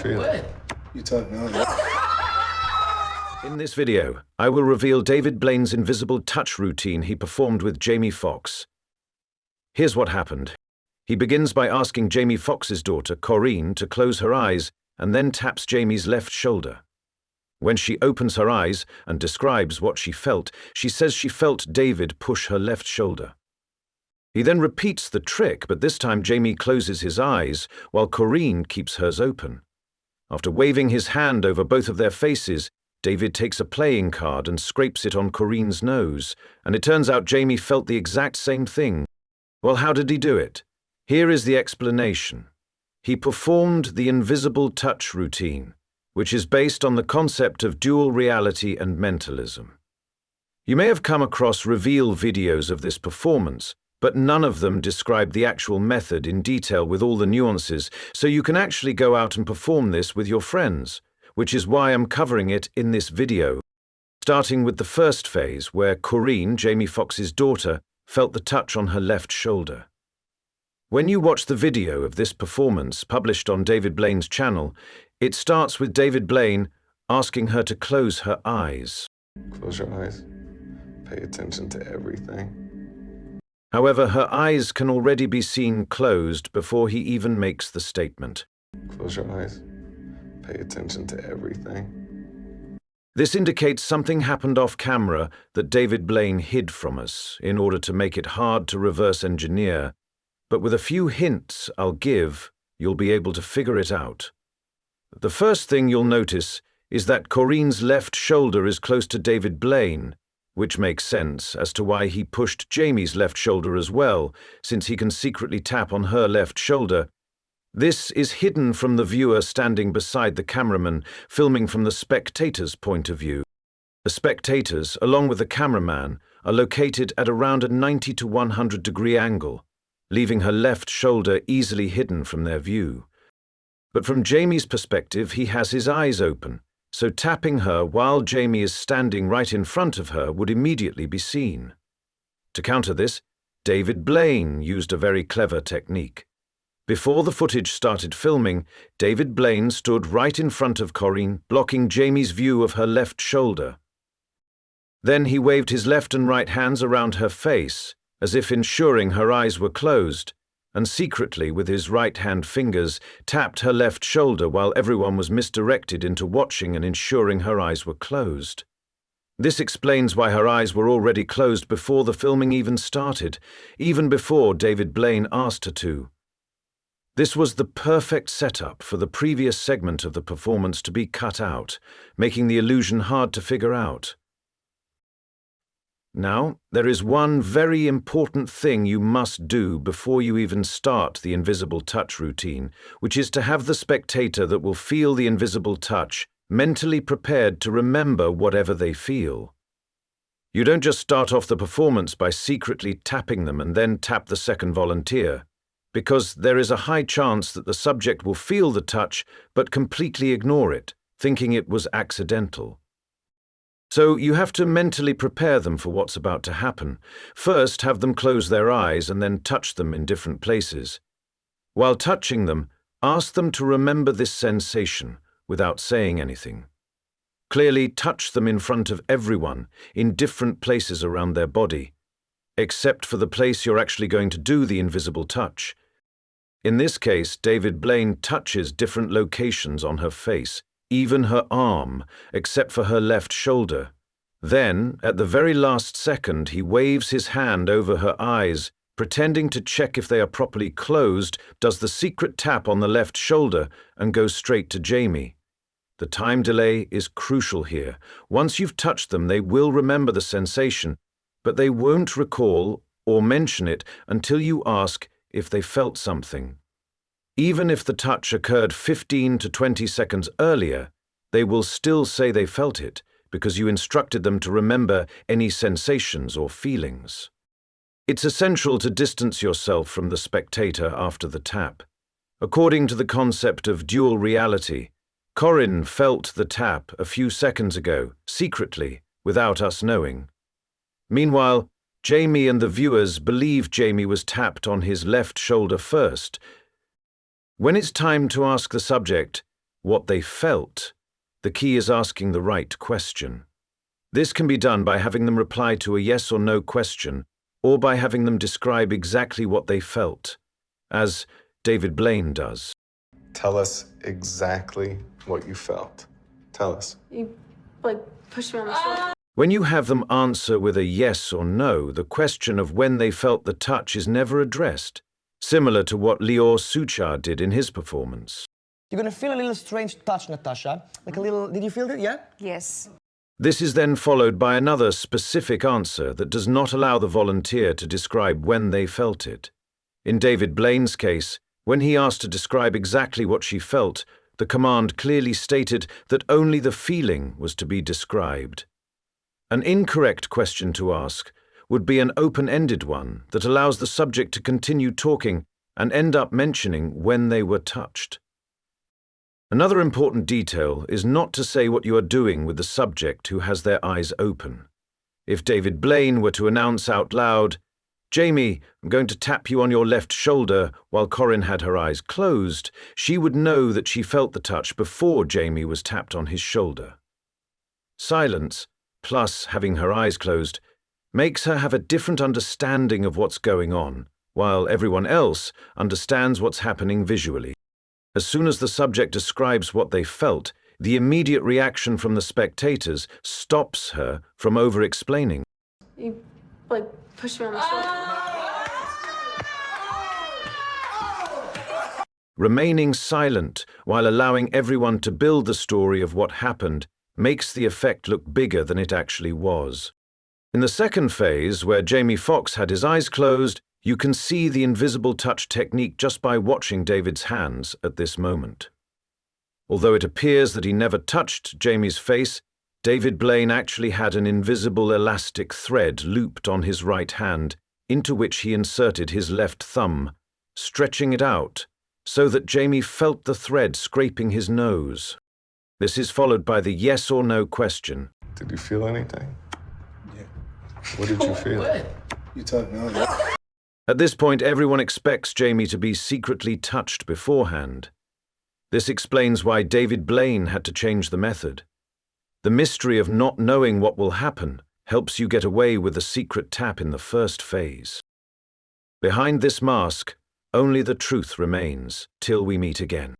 feel? What? You tough, man. In this video, I will reveal David Blaine's invisible touch routine he performed with Jamie Foxx. Here's what happened. He begins by asking Jamie Foxx's daughter, Corinne, to close her eyes and then taps Jamie's left shoulder. When she opens her eyes and describes what she felt, she says she felt David push her left shoulder. He then repeats the trick, but this time Jamie closes his eyes while Corinne keeps hers open. After waving his hand over both of their faces, David takes a playing card and scrapes it on Corinne's nose, and it turns out Jamie felt the exact same thing. Well, how did he do it? Here is the explanation. He performed the invisible touch routine, which is based on the concept of dual reality and mentalism. You may have come across reveal videos of this performance, but none of them describe the actual method in detail with all the nuances, so you can actually go out and perform this with your friends, which is why I'm covering it in this video, starting with the first phase where Corinne, Jamie Foxx's daughter, felt the touch on her left shoulder. When you watch the video of this performance published on David Blaine's channel, it starts with David Blaine asking her to close her eyes. Close your eyes. Pay attention to everything. However, her eyes can already be seen closed before he even makes the statement. Close your eyes. Pay attention to everything. This indicates something happened off camera that David Blaine hid from us in order to make it hard to reverse engineer, but with a few hints I'll give, you'll be able to figure it out. The first thing you'll notice is that Corinne's left shoulder is close to David Blaine, which makes sense as to why he pushed Jamie's left shoulder as well, since he can secretly tap on her left shoulder. This is hidden from the viewer standing beside the cameraman, filming from the spectator's point of view. The spectators, along with the cameraman, are located at around a 90 to 100 degree angle, leaving her left shoulder easily hidden from their view. But from Jamie's perspective, he has his eyes open, so tapping her while Jamie is standing right in front of her would immediately be seen. To counter this, David Blaine used a very clever technique. Before the footage started filming, David Blaine stood right in front of Corinne, blocking Jamie's view of her left shoulder. Then he waved his left and right hands around her face, as if ensuring her eyes were closed, and secretly, with his right-hand fingers, tapped her left shoulder while everyone was misdirected into watching and ensuring her eyes were closed. This explains why her eyes were already closed before the filming even started, even before David Blaine asked her to. This was the perfect setup for the previous segment of the performance to be cut out, making the illusion hard to figure out. Now, there is one very important thing you must do before you even start the invisible touch routine, which is to have the spectator that will feel the invisible touch mentally prepared to remember whatever they feel. You don't just start off the performance by secretly tapping them and then tap the second volunteer, because there is a high chance that the subject will feel the touch but completely ignore it, thinking it was accidental. So you have to mentally prepare them for what's about to happen. First, have them close their eyes and then touch them in different places. While touching them, ask them to remember this sensation without saying anything. Clearly touch them in front of everyone, in different places around their body, except for the place you're actually going to do the invisible touch. In this case, David Blaine touches different locations on her face, even her arm, except for her left shoulder. Then, at the very last second, he waves his hand over her eyes, pretending to check if they are properly closed, does the secret tap on the left shoulder, and goes straight to Jamie. The time delay is crucial here. Once you've touched them, they will remember the sensation, but they won't recall or mention it until you ask if they felt something. Even if the touch occurred 15 to 20 seconds earlier, they will still say they felt it because you instructed them to remember any sensations or feelings. It's essential to distance yourself from the spectator after the tap. According to the concept of dual reality, Corinne felt the tap a few seconds ago, secretly, without us knowing. Meanwhile, Jamie and the viewers believe Jamie was tapped on his left shoulder first. When it's time to ask the subject, what they felt, the key is asking the right question. This can be done by having them reply to a yes or no question, or by having them describe exactly what they felt, as David Blaine does. Tell us exactly what you felt. Tell us. You, pushed me on the shoulder. When you have them answer with a yes or no, the question of when they felt the touch is never addressed, similar to what Lior Suchar did in his performance. You're gonna feel a little strange touch, Natasha. Like a little, did you feel it? Yeah? Yes. This is then followed by another specific answer that does not allow the volunteer to describe when they felt it. In David Blaine's case, when he asked to describe exactly what she felt, the command clearly stated that only the feeling was to be described. An incorrect question to ask would be an open-ended one that allows the subject to continue talking and end up mentioning when they were touched. Another important detail is not to say what you are doing with the subject who has their eyes open. If David Blaine were to announce out loud, "Jamie, I'm going to tap you on your left shoulder," while Corinne had her eyes closed, she would know that she felt the touch before Jamie was tapped on his shoulder. Silence, plus having her eyes closed, makes her have a different understanding of what's going on, while everyone else understands what's happening visually. As soon as the subject describes what they felt, the immediate reaction from the spectators stops her from over-explaining. You, pushed me on the shoulder. Remaining silent while allowing everyone to build the story of what happened makes the effect look bigger than it actually was. In the second phase, where Jamie Foxx had his eyes closed, you can see the invisible touch technique just by watching David's hands at this moment. Although it appears that he never touched Jamie's face, David Blaine actually had an invisible elastic thread looped on his right hand, into which he inserted his left thumb, stretching it out so that Jamie felt the thread scraping his nose. This is followed by the yes or no question. Did you feel anything? Yeah. What did you feel? You told me. At this point, everyone expects Jamie to be secretly touched beforehand. This explains why David Blaine had to change the method. The mystery of not knowing what will happen helps you get away with the secret tap in the first phase. Behind this mask, only the truth remains till we meet again.